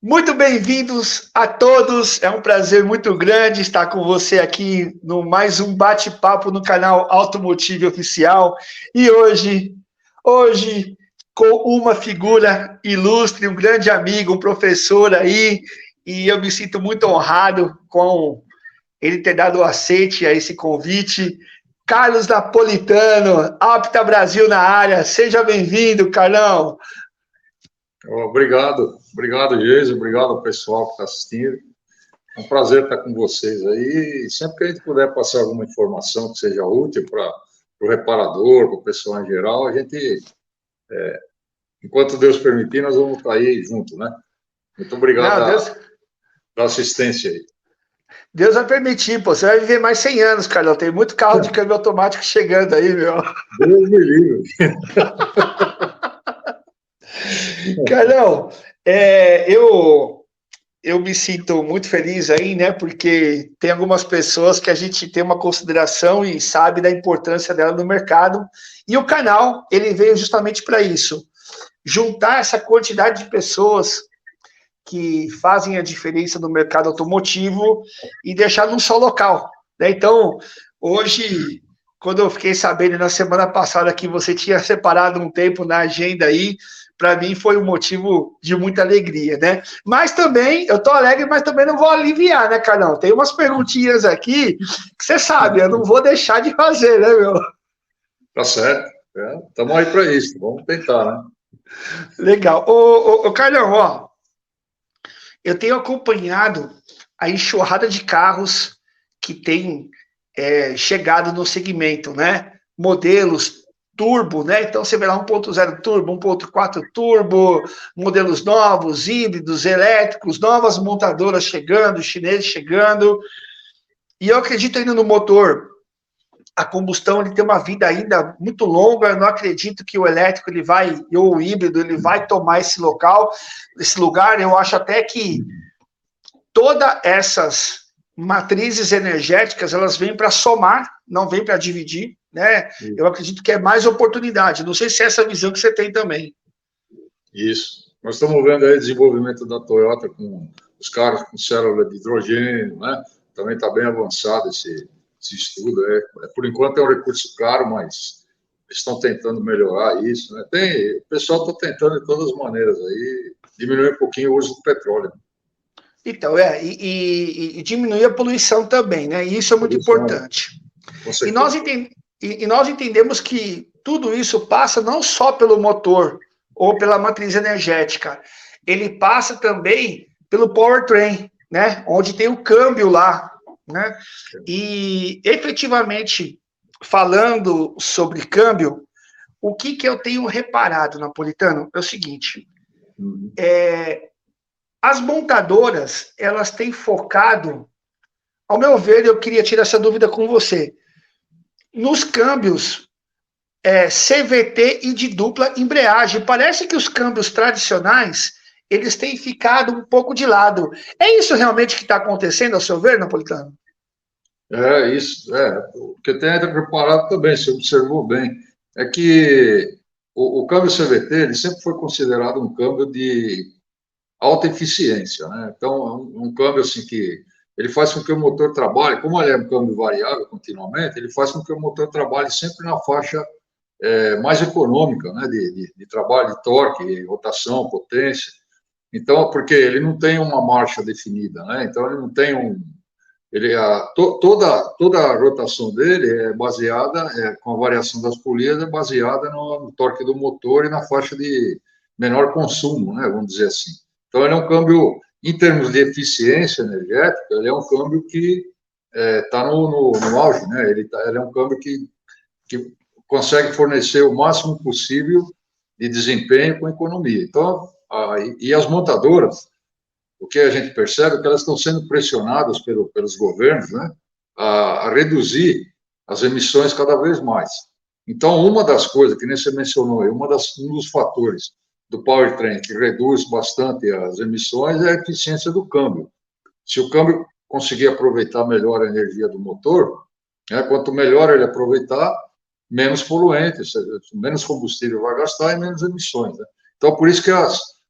Muito bem-vindos a todos. É um prazer muito grande estar com você aqui no mais um bate-papo no canal Automotive Oficial. E hoje com uma figura ilustre, um grande amigo, um professor aí, e eu me sinto muito honrado com ele ter dado o aceite a esse convite. Carlos Napolitano, Apta Brasil na área. Seja bem-vindo, Carlão. Obrigado, Geise, obrigado ao pessoal que está assistindo. É um prazer estar com vocês aí. E sempre que a gente puder passar alguma informação que seja útil para o reparador, para o pessoal em geral, a gente, enquanto Deus permitir, nós vamos estar aí junto, né? Muito obrigado da assistência aí. Deus vai permitir, pô. Você vai viver mais 100 anos, Carlão. Tem muito carro de câmbio automático chegando aí, meu. Deus me livre. Carlão, eu me sinto muito feliz aí, né? Porque tem algumas pessoas que a gente tem uma consideração e sabe da importância dela no mercado. E o canal, ele veio justamente para isso. Juntar essa quantidade de pessoas que fazem a diferença no mercado automotivo e deixar num só local, né? Então, hoje, quando eu fiquei sabendo na semana passada que você tinha separado um tempo na agenda aí, para mim foi um motivo de muita alegria, né? Mas também, eu tô alegre, mas também não vou aliviar, né, Carlão? Tem umas perguntinhas aqui que você sabe, eu não vou deixar de fazer, né, meu? Tá certo. Estamos aí para isso, vamos tentar, né? Legal. Ô, Carlão, ó, eu tenho acompanhado a enxurrada de carros que tem chegado no segmento, né? Modelos turbo, né? Então você vê lá 1.0 turbo, 1.4 turbo, modelos novos, híbridos, elétricos, novas montadoras chegando, chineses chegando. E eu acredito ainda no motor. A combustão ele tem uma vida ainda muito longa. Eu não acredito que o elétrico ele vai, ou o híbrido ele vai tomar esse lugar. Eu acho até que todas essas matrizes energéticas elas vêm para somar, não vêm para dividir, né? Eu acredito que é mais oportunidade. Não sei se é essa visão que você tem também. Isso. Nós estamos vendo aí o desenvolvimento da Toyota com os carros com célula de hidrogênio, né? Também está bem avançado esse estudo. Por enquanto é um recurso caro, mas eles estão tentando melhorar isso, né? O pessoal está tentando de todas as maneiras aí diminuir um pouquinho o uso do petróleo. Então, e diminuir a poluição também, né? E isso é muito importante. E nós entendemos que tudo isso passa não só pelo motor ou pela matriz energética, ele passa também pelo powertrain, né? Onde tem o câmbio lá, né? E efetivamente, falando sobre câmbio, o que eu tenho reparado, Napolitano, é o seguinte: as montadoras, elas têm focado, ao meu ver, eu queria tirar essa dúvida com você, nos câmbios CVT e de dupla embreagem. Parece que os câmbios tradicionais, eles têm ficado um pouco de lado. É isso realmente que está acontecendo, ao seu ver, Napolitano? Isso. O que eu tenho reparado também, você observou bem, é que o câmbio CVT ele sempre foi considerado um câmbio de alta eficiência, né? Então, é um câmbio assim que ele faz com que o motor trabalhe, como ele é um câmbio variável continuamente, ele faz com que o motor trabalhe sempre na faixa mais econômica, né? De trabalho, de torque, rotação, potência. Então, porque ele não tem uma marcha definida, né? Então, ele não tem toda a rotação dele é baseada, com a variação das polias, é baseada no torque do motor e na faixa de menor consumo, né? Vamos dizer assim. Então, ele é um câmbio, em termos de eficiência energética, ele é um câmbio que está no auge, né? Ele é um câmbio que consegue fornecer o máximo possível de desempenho com economia. Então, e as montadoras, o que a gente percebe é que elas estão sendo pressionadas pelos governos, né, a reduzir as emissões cada vez mais. Então, uma das coisas que nem você mencionou, um dos fatores do powertrain que reduz bastante as emissões é a eficiência do câmbio. Se o câmbio conseguir aproveitar melhor a energia do motor, né, quanto melhor ele aproveitar, menos poluente, menos combustível vai gastar e menos emissões, né? Então, por isso que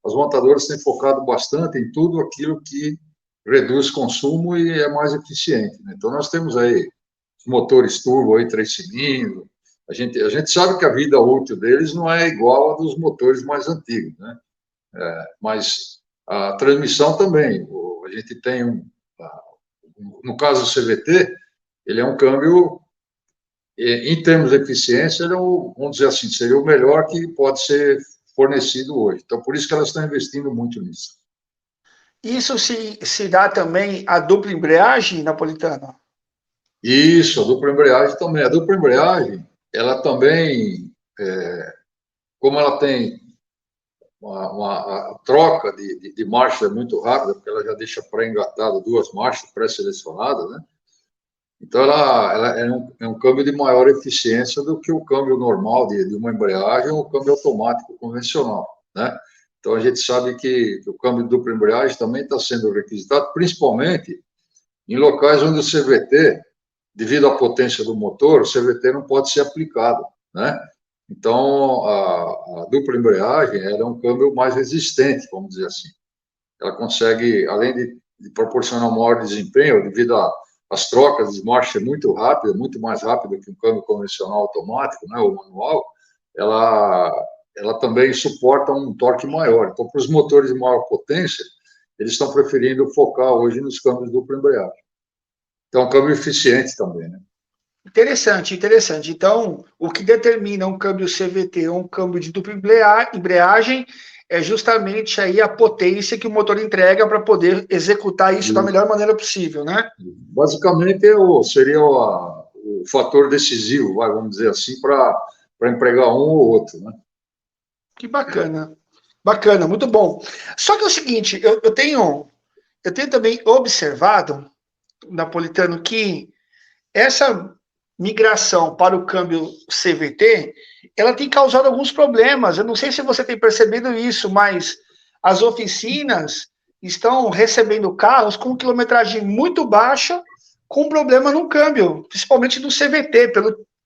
as montadoras têm focado bastante em tudo aquilo que reduz consumo e é mais eficiente, né? Então, nós temos aí motores turbo, aí, 3 cilindros. A gente sabe que a vida útil deles não é igual a dos motores mais antigos, né? Mas a transmissão também. A gente tem no caso do CVT, ele é um câmbio, em termos de eficiência, ele é vamos dizer assim, seria o melhor que pode ser fornecido hoje. Então, por isso que elas estão investindo muito nisso. Isso se dá também a dupla embreagem, Napolitano? Isso, a dupla embreagem também. A dupla embreagem, ela também, como ela tem a troca de marcha muito rápida, porque ela já deixa pré-engatado 2 marchas pré-selecionadas, né? Então, ela é um câmbio de maior eficiência do que o câmbio normal de uma embreagem ou o câmbio automático convencional, né? Então, a gente sabe que o câmbio de dupla embreagem também está sendo requisitado, principalmente em locais onde o CVT, devido à potência do motor, o CVT não pode ser aplicado, né? Então, a dupla embreagem ela é um câmbio mais resistente, vamos dizer assim. Ela consegue, além de proporcionar um maior desempenho, devido às trocas de marcha muito rápida, muito mais rápida que um câmbio convencional automático, né, ou manual, ela também suporta um torque maior. Então, para os motores de maior potência, eles estão preferindo focar hoje nos câmbios dupla embreagem. Então, é um câmbio eficiente também, né? Interessante, interessante. Então, o que determina um câmbio CVT ou um câmbio de dupla embreagem é justamente aí a potência que o motor entrega para poder executar isso da melhor maneira possível, né? Basicamente, seria o fator decisivo, vamos dizer assim, para empregar um ou outro, né? Que bacana. Bacana, muito bom. Só que é o seguinte, eu tenho também observado, Napolitano, que essa migração para o câmbio CVT, ela tem causado alguns problemas. Eu não sei se você tem percebido isso, mas as oficinas estão recebendo carros com quilometragem muito baixa, com problema no câmbio, principalmente no CVT,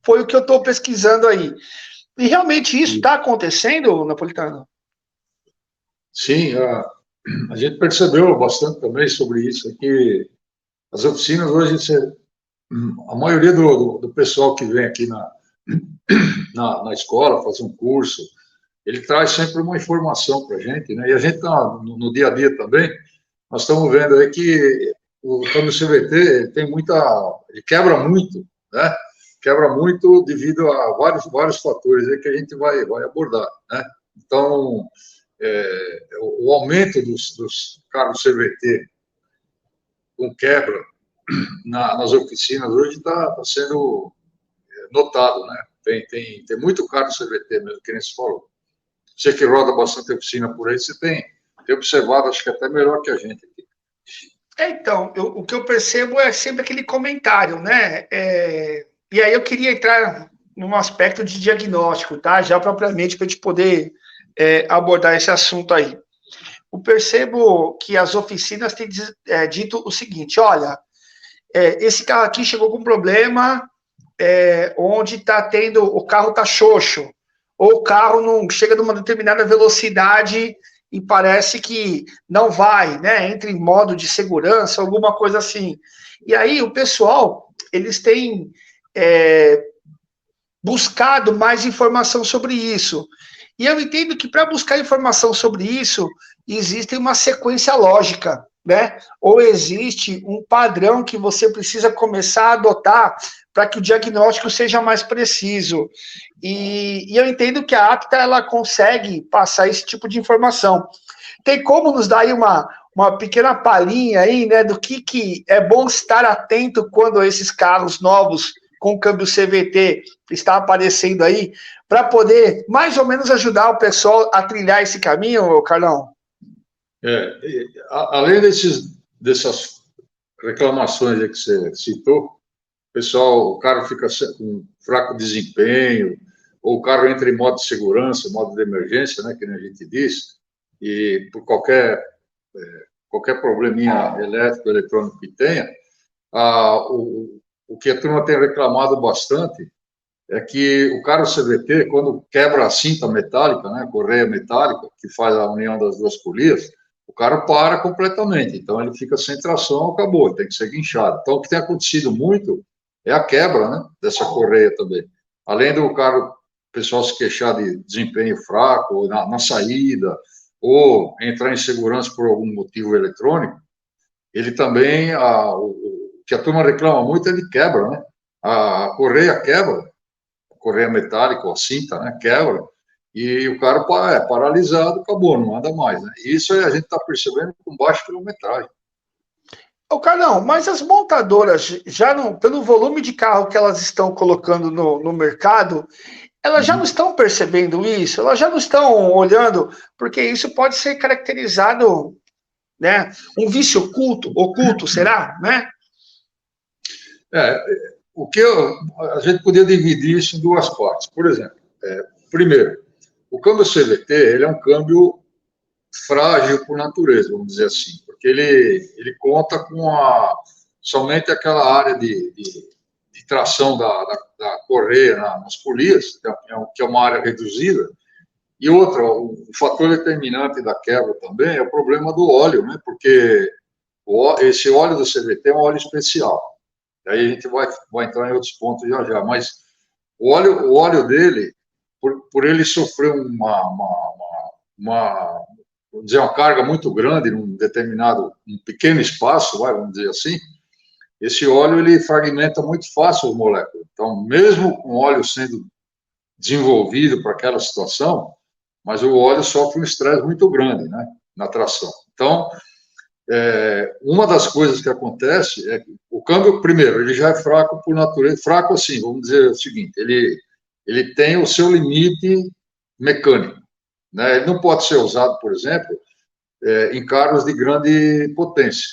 foi o que eu estou pesquisando aí. E realmente isso está acontecendo, Napolitano? Sim, a gente percebeu bastante também sobre isso, que as oficinas hoje, a maioria do pessoal que vem aqui na escola fazer um curso, ele traz sempre uma informação para a gente, né? E a gente tá no dia a dia também, nós estamos vendo aí que o câmbio CVT tem ele quebra muito, né? Quebra muito devido a vários fatores aí que a gente vai abordar, né? Então, o aumento dos carros CVT com quebra nas oficinas hoje está sendo notado, né? Tem muito carro CVT mesmo, que nem se falou. Você que roda bastante oficina por aí, você tem observado, acho que até melhor que a gente aqui. Então, o que eu percebo é sempre aquele comentário, né? E aí eu queria entrar num aspecto de diagnóstico, tá? Já propriamente para a gente poder abordar esse assunto aí. Eu percebo que as oficinas têm dito o seguinte: olha, esse carro aqui chegou com um problema onde o carro está xoxo, ou o carro não chega numa determinada velocidade e parece que não vai, né? Entra em modo de segurança, alguma coisa assim. E aí o pessoal, eles têm buscado mais informação sobre isso. E eu entendo que para buscar informação sobre isso, existe uma sequência lógica, né? Ou existe um padrão que você precisa começar a adotar para que o diagnóstico seja mais preciso. E eu entendo que a Apta ela consegue passar esse tipo de informação. Tem como nos dar aí uma pequena palhinha aí, né, do que é bom estar atento quando esses carros novos com câmbio CVT está aparecendo aí, para poder mais ou menos ajudar o pessoal a trilhar esse caminho, Carlão? Além dessas reclamações que você citou, o carro fica com fraco desempenho, ou o carro entra em modo de segurança, modo de emergência, né, que a gente diz, e por qualquer probleminha elétrico, eletrônico que tenha, o que a turma tem reclamado bastante é que o carro CVT, quando quebra a cinta metálica, né, a correia metálica, que faz a união das duas polias, o carro para completamente. Então, ele fica sem tração, acabou, tem que ser guinchado. Então, o que tem acontecido muito é a quebra, né, dessa correia também. Além do carro, o pessoal se queixar de desempenho fraco na saída, ou entrar em segurança por algum motivo eletrônico, ele também, o que a turma reclama muito é de quebra, né? A correia quebra, correia metálica ou a cinta, né, quebra, e o cara é paralisado, acabou, não anda mais, né? Isso a gente está percebendo com baixa quilometragem. Ô, Carlão, mas as montadoras, já não, pelo volume de carro que elas estão colocando no mercado, elas já não Uhum. estão percebendo isso, elas já não estão olhando, porque isso pode ser caracterizado, né, um vício oculto, será, né? É, a gente podia dividir isso em duas partes. Por exemplo, primeiro, o câmbio CVT ele é um câmbio frágil por natureza, vamos dizer assim, porque ele conta com somente aquela área de tração da correia nas polias, que é uma área reduzida, e outra, o fator determinante da quebra também é o problema do óleo, né? Porque esse óleo do CVT é um óleo especial. Aí a gente vai entrar em outros pontos já já, mas o óleo dele, por ele sofrer vamos dizer, uma carga muito grande num determinado, um pequeno espaço, vamos dizer assim, esse óleo ele fragmenta muito fácil as moléculas. Então, mesmo com o óleo sendo desenvolvido para aquela situação, mas o óleo sofre um estresse muito grande, né, na tração. Então, uma das coisas que acontece é que o câmbio, primeiro, ele já é fraco por natureza, fraco assim, vamos dizer o seguinte, ele tem o seu limite mecânico, né? Ele não pode ser usado, por exemplo, em carros de grande potência.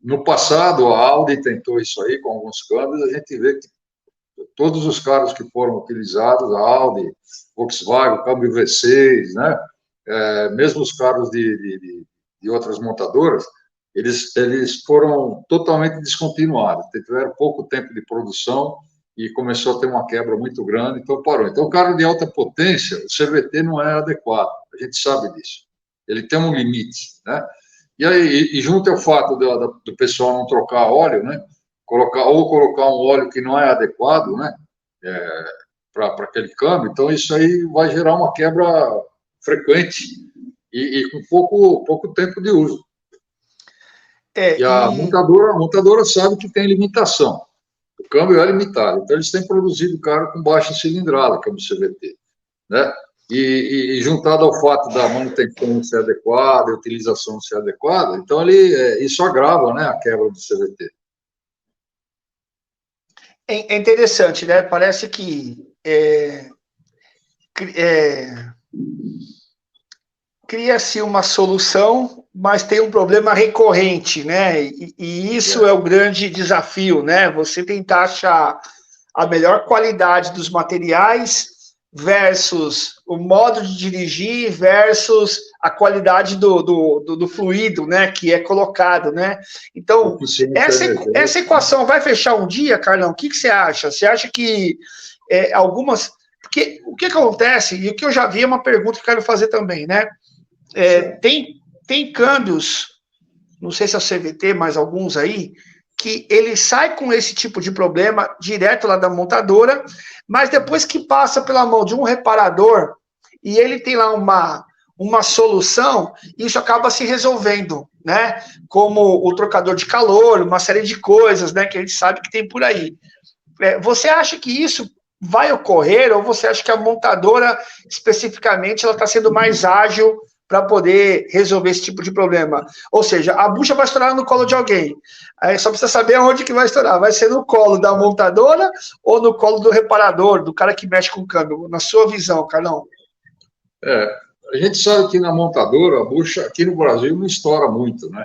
No passado, a Audi tentou isso aí com alguns câmbios, a gente vê que todos os carros que foram utilizados, a Audi, Volkswagen, câmbio V6, né? Mesmo os carros de outras montadoras, eles foram totalmente descontinuados, tiveram pouco tempo de produção e começou a ter uma quebra muito grande, então parou. Então, o carro de alta potência, o CVT não é adequado, a gente sabe disso. Ele tem um limite, né? E aí, junto ao fato do pessoal não trocar óleo, né? Colocar um óleo que não é adequado, né? Para aquele câmbio, então isso aí vai gerar uma quebra frequente e com pouco tempo de uso. E a montadora sabe que tem limitação. O câmbio é limitado. Então, eles têm produzido carro com baixa cilindrada, câmbio CVT. Né? E juntado ao fato da manutenção ser adequada, a utilização ser adequada, então isso agrava, né, a quebra do CVT. É interessante, né? Parece que cria-se uma solução, mas tem um problema recorrente, né? E isso é o grande desafio, né? Você tentar achar a melhor qualidade dos materiais versus o modo de dirigir versus a qualidade do fluido, né, que é colocado, né? Então, essa equação vai fechar um dia, Carlão? O que você acha? Você acha que algumas... Porque o que acontece, e o que eu já vi é uma pergunta que eu quero fazer também, né? Tem câmbios, não sei se é o CVT, mas alguns aí, que ele sai com esse tipo de problema direto lá da montadora, mas depois que passa pela mão de um reparador e ele tem lá uma solução, isso acaba se resolvendo, né? Como o trocador de calor, uma série de coisas, né? Que a gente sabe que tem por aí. Você acha que isso vai ocorrer ou você acha que a montadora, especificamente, ela está sendo mais ágil para poder resolver esse tipo de problema? Ou seja, a bucha vai estourar no colo de alguém. Aí só precisa saber onde que vai estourar. Vai ser no colo da montadora ou no colo do reparador, do cara que mexe com o câmbio? Na sua visão, Carlão. A gente sabe que na montadora, a bucha aqui no Brasil não estoura muito, né?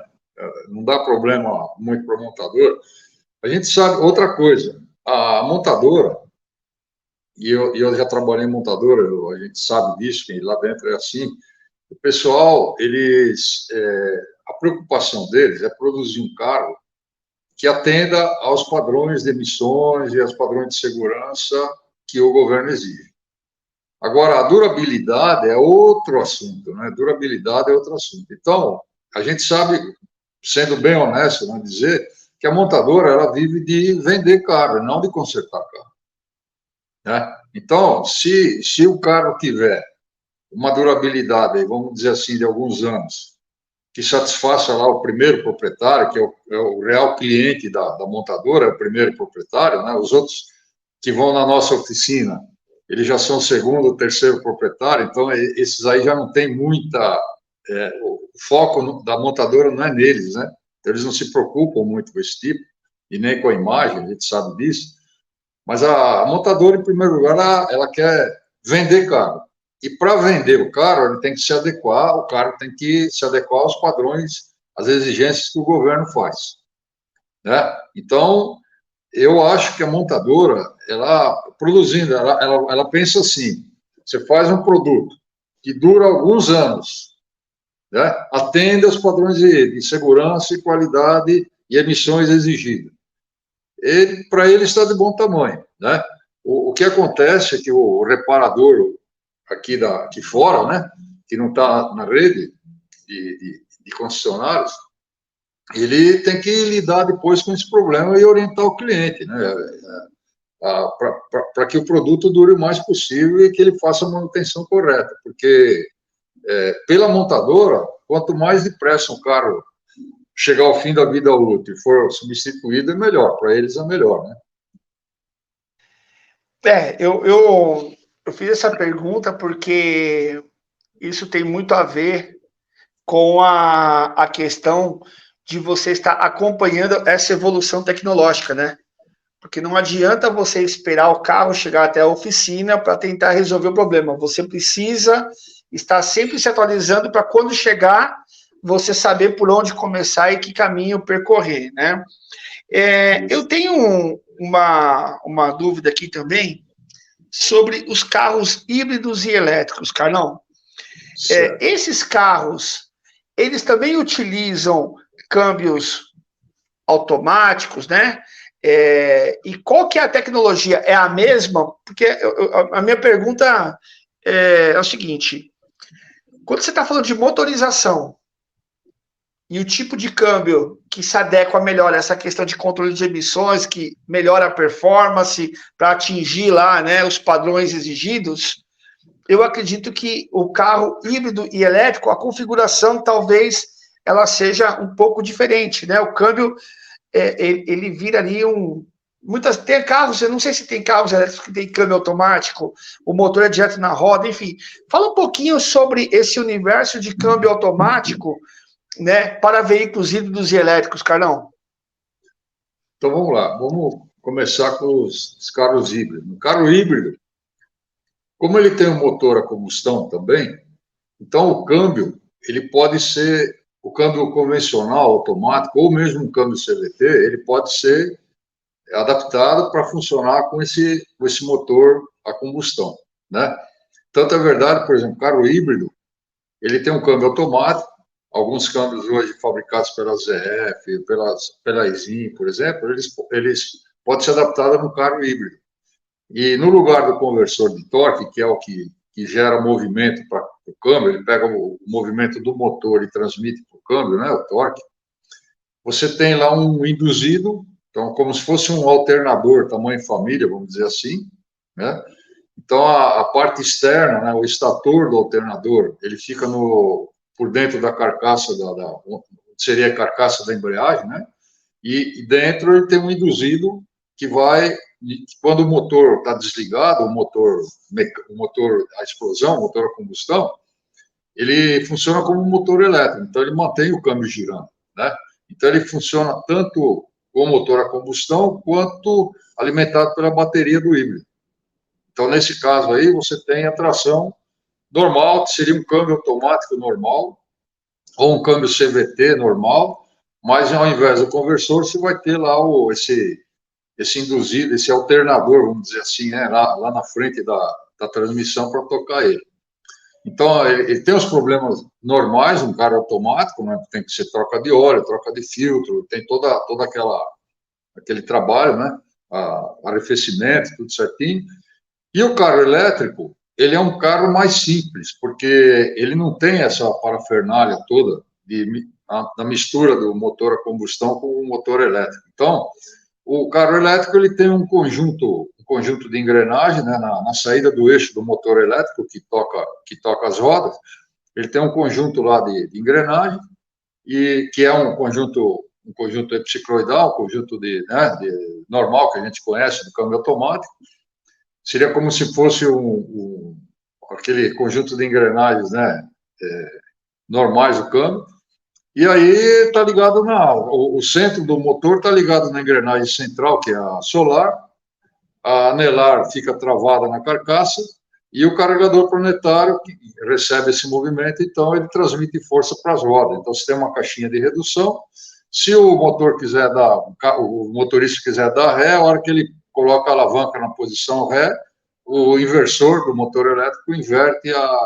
Não dá problema muito para a montadora. A gente sabe outra coisa, a montadora, e eu já trabalhei em montadora, a gente sabe disso, que lá dentro é assim, o pessoal, a preocupação deles é produzir um carro que atenda aos padrões de emissões e aos padrões de segurança que o governo exige. Agora, a durabilidade é outro assunto, né? Durabilidade é outro assunto. Então, a gente sabe, sendo bem honesto, né, dizer que a montadora ela vive de vender carro, não de consertar carro, né? Então, se o carro tiver uma durabilidade, vamos dizer assim, de alguns anos, que satisfaça lá o primeiro proprietário, que é o real cliente da montadora, é o primeiro proprietário, né? Os outros que vão na nossa oficina, eles já são o segundo, terceiro proprietário, então esses aí já não tem muita... o foco da montadora não é neles, né? Então, eles não se preocupam muito com esse tipo, e nem com a imagem, a gente sabe disso. Mas a montadora, em primeiro lugar, ela quer vender carro. E para vender o carro, ele tem que se adequar, o carro tem que se adequar aos padrões, às exigências que o governo faz, né? Então, eu acho que a montadora, ela produzindo, ela pensa assim: você faz um produto que dura alguns anos, né? Atende aos padrões de segurança e qualidade e emissões exigidas. Para ele está de bom tamanho, né? O que acontece é que o reparador aqui fora, né, que não está na rede de concessionários, ele tem que lidar depois com esse problema e orientar o cliente, né, para que o produto dure o mais possível e que ele faça a manutenção correta, porque pela montadora, quanto mais depressa um carro chegar ao fim da vida útil e for substituído, é melhor, para eles é melhor, né? Eu fiz essa pergunta porque isso tem muito a ver com a questão de você estar acompanhando essa evolução tecnológica, né? Porque não adianta você esperar o carro chegar até a oficina para tentar resolver o problema. Você precisa estar sempre se atualizando para quando chegar, você saber por onde começar e que caminho percorrer, né? Eu tenho uma dúvida aqui também sobre os carros híbridos e elétricos, Carlão. Esses carros, eles também utilizam câmbios automáticos, né? E qual que é a tecnologia? É a mesma? Porque a minha pergunta é o seguinte: quando você está falando de motorização e o tipo de câmbio que se adequa melhor a essa questão de controle de emissões, que melhora a performance para atingir lá, né, os padrões exigidos, eu acredito que o carro híbrido e elétrico, a configuração talvez ela seja um pouco diferente, né? O câmbio ele vira ali tem carros, eu não sei se tem carros elétricos que tem câmbio automático, o motor é direto na roda, enfim. Fala um pouquinho sobre esse universo de câmbio automático, né, para veículos híbridos e elétricos, Carlão. Então vamos lá, vamos começar com os carros híbridos. O carro híbrido, como ele tem um motor a combustão também, então o câmbio, ele pode ser o câmbio convencional, automático, ou mesmo um câmbio CVT, ele pode ser adaptado para funcionar com esse motor a combustão, né? Tanto é verdade, por exemplo, o carro híbrido, ele tem um câmbio automático, alguns câmbios hoje fabricados pela ZF, pela Isin, por exemplo, eles podem ser adaptados no carro híbrido. E no lugar do conversor de torque, que é o que gera movimento para o câmbio, ele pega o movimento do motor e transmite para o câmbio, né, o torque, você tem lá um induzido, então como se fosse um alternador tamanho família, vamos dizer assim, né? Então a parte externa, né, o estator do alternador, ele fica por dentro da carcaça seria a carcaça da embreagem, né? E dentro ele tem um induzido que vai, quando o motor está desligado, o motor a explosão, o motor a combustão, ele funciona como um motor elétrico, então ele mantém o câmbio girando, né? Então ele funciona tanto com o motor a combustão quanto alimentado pela bateria do híbrido. Então nesse caso aí você tem a tração normal, que seria um câmbio automático normal, ou um câmbio CVT normal, mas ao invés do conversor, você vai ter lá esse induzido, esse alternador, vamos dizer assim, né, lá na frente da transmissão para tocar ele. Então, ele tem os problemas normais, um carro automático, né, tem que ser troca de óleo, troca de filtro, tem todo aquele trabalho, né, arrefecimento, tudo certinho. E o carro elétrico, ele é um carro mais simples, porque ele não tem essa parafernália toda da mistura do motor a combustão com o motor elétrico. Então, o carro elétrico ele tem um conjunto de engrenagem, né, na saída do eixo do motor elétrico que toca as rodas. Ele tem um conjunto lá de engrenagem e que é um conjunto epicicloidal, um conjunto normal que a gente conhece do câmbio automático. Seria como se fosse aquele conjunto de engrenagens, né, normais do câmbio. E aí está ligado o centro do motor está ligado na engrenagem central, que é a solar, a anelar fica travada na carcaça, e o carregador planetário que recebe esse movimento, então ele transmite força para as rodas. Então, você tem uma caixinha de redução, se o o motorista quiser dar ré, a hora que ele coloca a alavanca na posição ré, o inversor do motor elétrico inverte a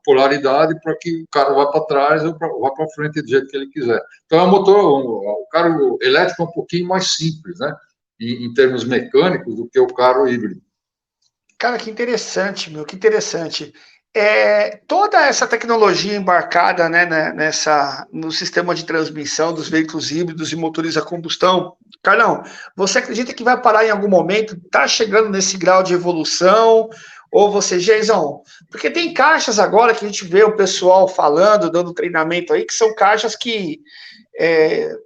polaridade para que o carro vá para trás ou vá para frente do jeito que ele quiser. Então, o carro elétrico é um pouquinho mais simples, né, em termos mecânicos, do que o carro híbrido. Cara, que interessante, meu, que interessante. Toda essa tecnologia embarcada, né, no sistema de transmissão dos veículos híbridos e motores a combustão, Carlão, você acredita que vai parar em algum momento? Está chegando nesse grau de evolução? Ou você, Jason, porque tem caixas agora que a gente vê o pessoal falando, dando treinamento aí, que são caixas que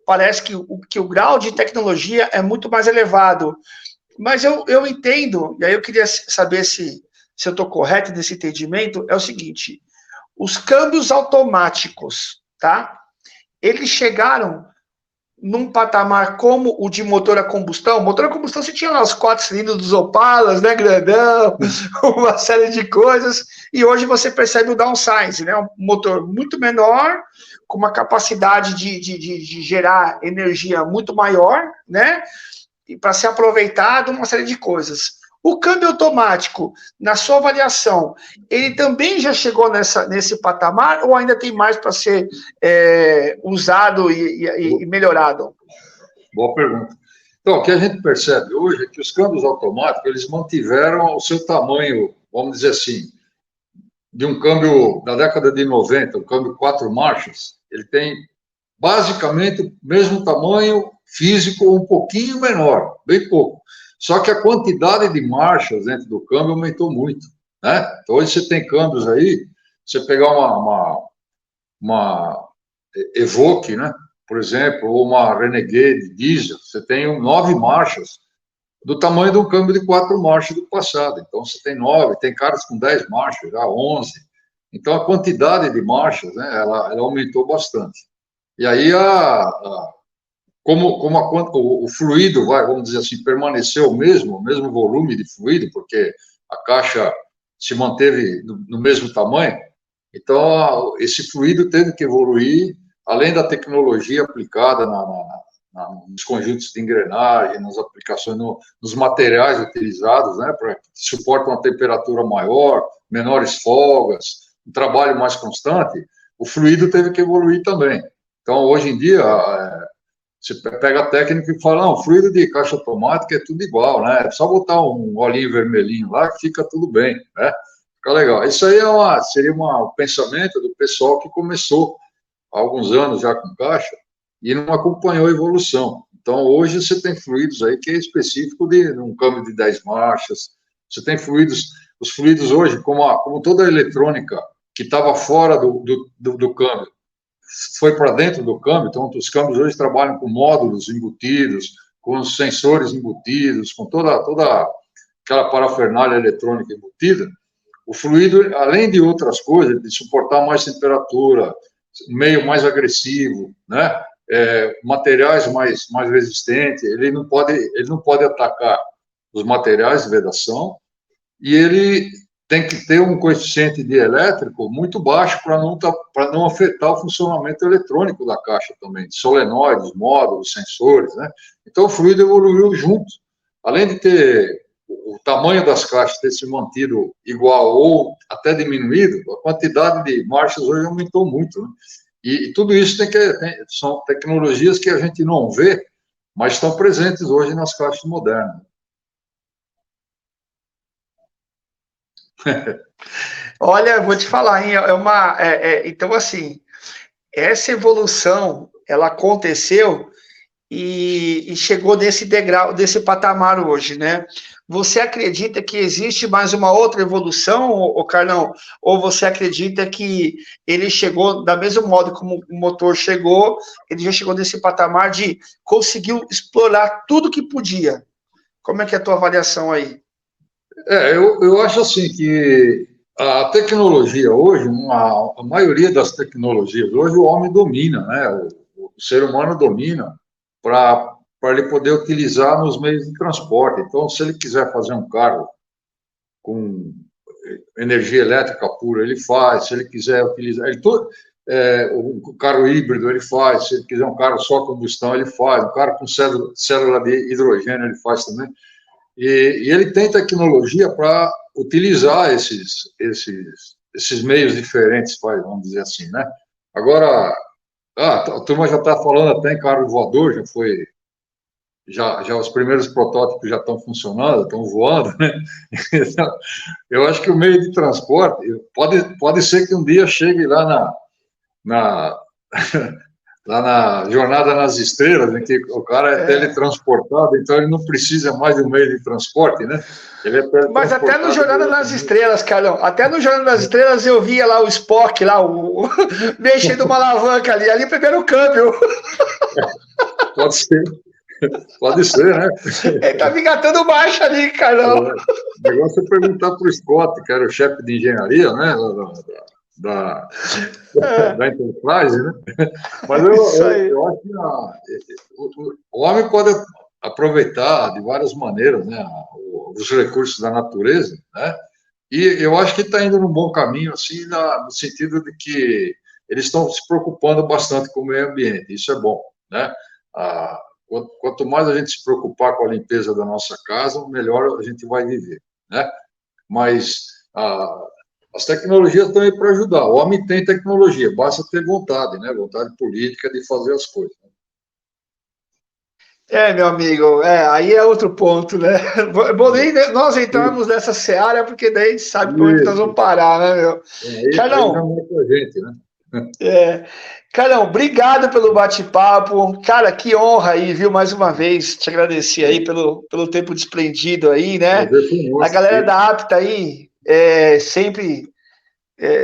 parece que o grau de tecnologia é muito mais elevado. Mas eu entendo, e aí eu queria saber se eu estou correto nesse entendimento, é o seguinte, os câmbios automáticos, tá? Eles chegaram num patamar como o de motor a combustão. Motor a combustão, você tinha lá os 4 cilindros dos Opalas, né, grandão, uma série de coisas, e hoje você percebe o downsize, né, um motor muito menor, com uma capacidade de gerar energia muito maior, né, e para ser aproveitado, uma série de coisas. O câmbio automático, na sua avaliação, ele também já chegou nesse patamar ou ainda tem mais para ser usado e melhorado? Boa pergunta. Então, o que a gente percebe hoje é que os câmbios automáticos, eles mantiveram o seu tamanho, vamos dizer assim, de um câmbio da década de 90, um câmbio 4 marchas, ele tem basicamente o mesmo tamanho físico, um pouquinho menor, bem pouco. Só que a quantidade de marchas dentro do câmbio aumentou muito, né? Então, hoje você tem câmbios aí, você pegar uma Evoque, né? Por exemplo, ou uma Renegade diesel, você tem 9 marchas do tamanho de um câmbio de 4 marchas do passado. Então, você tem 9, tem caras com 10 marchas, já 11. Então, a quantidade de marchas, né, ela aumentou bastante. E aí, o fluido, vamos dizer assim, permaneceu o mesmo volume de fluido, porque a caixa se manteve no mesmo tamanho, então esse fluido teve que evoluir, além da tecnologia aplicada nos conjuntos de engrenagem, nas aplicações, nos materiais utilizados, né, para que suportam uma temperatura maior, menores folgas, um trabalho mais constante, o fluido teve que evoluir também. Então, hoje em dia, você pega a técnica e fala, não, fluido de caixa automática é tudo igual, né? É só botar um olhinho vermelhinho lá que fica tudo bem, né? Fica legal. Isso aí seria um pensamento do pessoal que começou há alguns anos já com caixa e não acompanhou a evolução. Então, hoje você tem fluidos aí que é específico de um câmbio de 10 marchas, você tem os fluidos hoje, como toda a eletrônica que estava fora do câmbio, foi para dentro do câmbio, então os câmbios hoje trabalham com módulos embutidos, com os sensores embutidos, com toda aquela parafernália eletrônica embutida. O fluido, além de outras coisas, de suportar mais temperatura, meio mais agressivo, né? Materiais mais resistentes, ele não pode atacar os materiais de vedação e ele tem que ter um coeficiente de elétrico muito baixo para não afetar o funcionamento eletrônico da caixa também, de solenoides, módulos, sensores, né? Então, o fluido evoluiu junto. Além de ter o tamanho das caixas ter se mantido igual ou até diminuído, a quantidade de marchas hoje aumentou muito, né? E tudo isso são tecnologias que a gente não vê, mas estão presentes hoje nas caixas modernas. Olha, vou te falar, hein, então, assim, essa evolução, ela aconteceu e chegou nesse degrau, desse patamar hoje, né? Você acredita que existe mais uma outra evolução, Carlão? Ou você acredita que ele chegou da mesmo modo como o motor chegou, ele já chegou nesse patamar de conseguiu explorar tudo que podia? Como é que é a tua avaliação aí? Eu acho assim que a tecnologia hoje, a maioria das tecnologias hoje, o homem domina, né? O ser humano domina para ele poder utilizar nos meios de transporte. Então, se ele quiser fazer um carro com energia elétrica pura, ele faz. Se ele quiser utilizar, o carro híbrido, ele faz. Se ele quiser um carro só combustão, ele faz. Um carro com célula de hidrogênio, ele faz também. E ele tem tecnologia para utilizar esses meios diferentes, vamos dizer assim, né? Agora, a turma já está falando até em carro voador, já os primeiros protótipos já estão funcionando, estão voando, né? Então, eu acho que o meio de transporte pode ser que um dia chegue na, lá na Jornada nas Estrelas, em que o cara é teletransportado, então ele não precisa mais de um meio de transporte, né? Ele é Mas até no teletransportado. Jornada nas Estrelas, Carlão, até no Jornada nas Estrelas eu via lá o Spock, lá, mexendo uma alavanca ali primeiro câmbio. Pode ser, pode ser, né? Ele tá me engatando baixo ali, Carlão. O negócio é perguntar para o Scott, que era o chefe de engenharia, né? Da, da Enterprise, né? Mas eu acho que o homem pode aproveitar de várias maneiras, né, os recursos da natureza, né? E eu acho que está indo num bom caminho, assim, no sentido de que eles estão se preocupando bastante com o meio ambiente. Isso é bom, né? Quanto mais a gente se preocupar com a limpeza da nossa casa, melhor a gente vai viver, né? Mas as tecnologias estão aí para ajudar. O homem tem tecnologia, basta ter vontade, né? Vontade política de fazer as coisas. Meu amigo, aí é outro ponto, né? Bom, nem nós entramos nessa seara, porque daí a gente sabe para onde nós vamos parar, né, meu? Aí não é com a gente, né? Carlão, obrigado pelo bate-papo. Cara, que honra aí, viu? Mais uma vez, te agradecer aí pelo tempo desprendido aí, né? A galera da Apta aí, sempre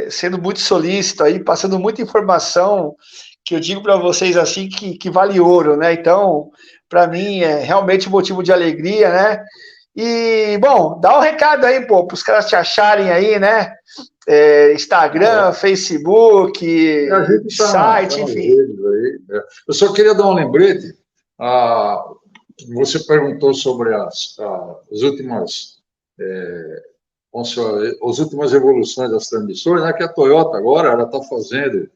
sendo muito solícito aí, passando muita informação que eu digo para vocês assim que vale ouro, né? Então, para mim é realmente motivo de alegria, né? E, bom, dá um recado aí, pô, para os caras te acharem aí, né? Instagram, Facebook, site, enfim. Eu só queria dar um lembrete. Você perguntou sobre as últimas evoluções das transmissões, né? Que a Toyota agora ela está fazendo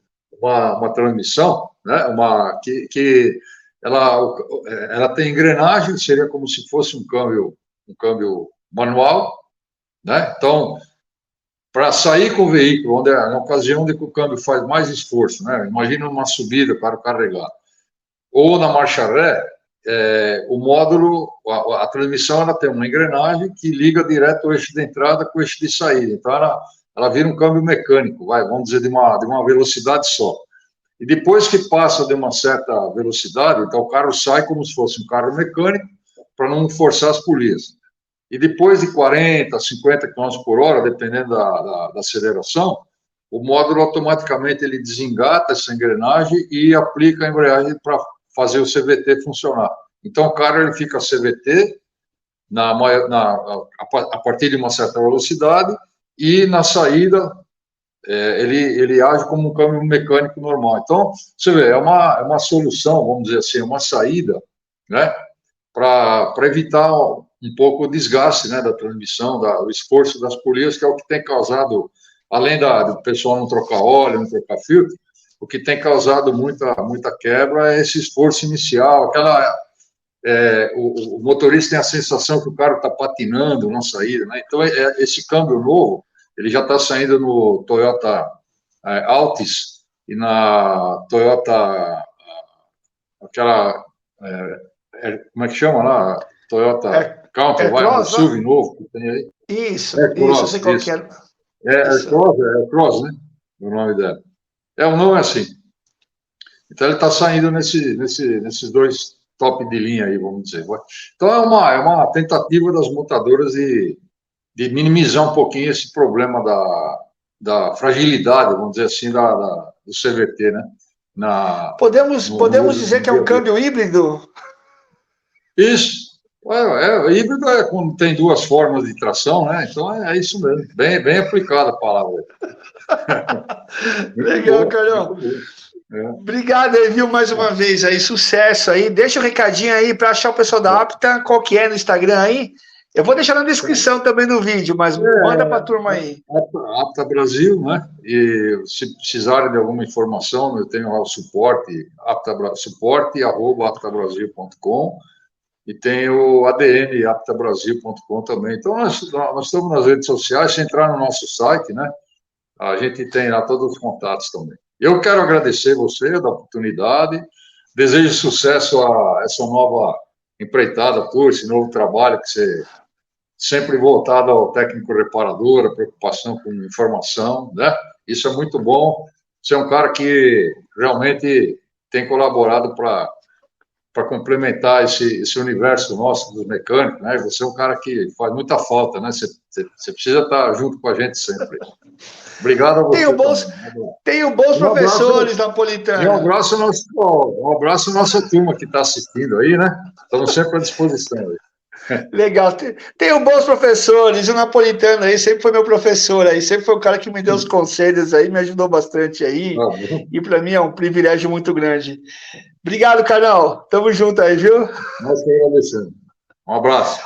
uma transmissão, né? Que ela tem engrenagem, seria como se fosse um câmbio manual, né? Então, para sair com o veículo, na ocasião onde o câmbio faz mais esforço, né? Imagina uma subida para carregar, ou na marcha ré, o módulo, a transmissão, ela tem uma engrenagem que liga direto o eixo de entrada com o eixo de saída. Então, ela vira um câmbio mecânico, vamos dizer, de uma velocidade só. E depois que passa de uma certa velocidade, então o carro sai como se fosse um carro mecânico, para não forçar as polias. E depois de 40, 50 km por hora, dependendo da aceleração, o módulo automaticamente ele desengata essa engrenagem e aplica a embreagem para fazer o CVT funcionar. Então, o carro ele fica CVT a partir de uma certa velocidade e na saída ele age como um câmbio mecânico normal. Então, você vê, é uma solução, vamos dizer assim, uma saída, né, para evitar um pouco o desgaste, né, da transmissão, o esforço das polias, que é o que tem causado, além do pessoal não trocar óleo, não trocar filtro, o que tem causado muita quebra é esse esforço inicial, o motorista tem a sensação que o carro está patinando na saída, né? Então, esse câmbio novo, ele já está saindo no Toyota Altis e na Toyota, aquela, como é que chama lá? Toyota Counter, É vai, um Cross, SUV novo que tem aí. isso, É isso, eu Cross, sei qual que isso. é. Isso. É Cross, né? O nome dela. O nome é assim. Então ele está saindo nesses dois top de linha aí, vamos dizer. Então é uma tentativa das montadoras de minimizar um pouquinho esse problema da fragilidade, vamos dizer assim, do CVT, né? No Podemos uso dizer do que é um dia a dia. câmbio híbrido? Isso. Híbrido é quando tem duas formas de tração, né? Então é isso mesmo. Bem aplicada a palavra. Muito Legal, bom, muito Carlão. bom. Obrigado aí, viu, mais uma vez aí, sucesso aí. Deixa um recadinho aí para achar o pessoal da Apta, qual que é no Instagram aí. Eu vou deixar na descrição também do vídeo, mas manda para a turma aí. Apta Brasil, né? E se precisarem de alguma informação, eu tenho lá o suporte, suporte@aptabrasil.com, e tem o ADN aptabrasil.com também. Então, nós estamos nas redes sociais, se entrar no nosso site, né? A gente tem lá todos os contatos também. Eu quero agradecer você da oportunidade, desejo sucesso a essa nova empreitada tua, esse novo trabalho que você sempre voltado ao técnico reparador, a preocupação com informação, né? Isso é muito bom. Você é um cara que realmente tem colaborado para complementar esse universo nosso dos mecânicos, né? Você é um cara que faz muita falta, né? Você precisa estar junto com a gente sempre. Obrigado a Tenho você bons, também. tenho bons Um professores, abraço, e Napolitano. um abraço à nossa turma que está assistindo aí, né? Estamos sempre à disposição aí. Legal. Tenho bons professores. O Napolitano aí sempre foi meu professor aí, sempre foi o cara que me deu os conselhos aí, me ajudou bastante aí. E para mim é um privilégio muito grande. Obrigado, Carlão. Tamo junto aí, viu? Nós que agradecemos. Um abraço.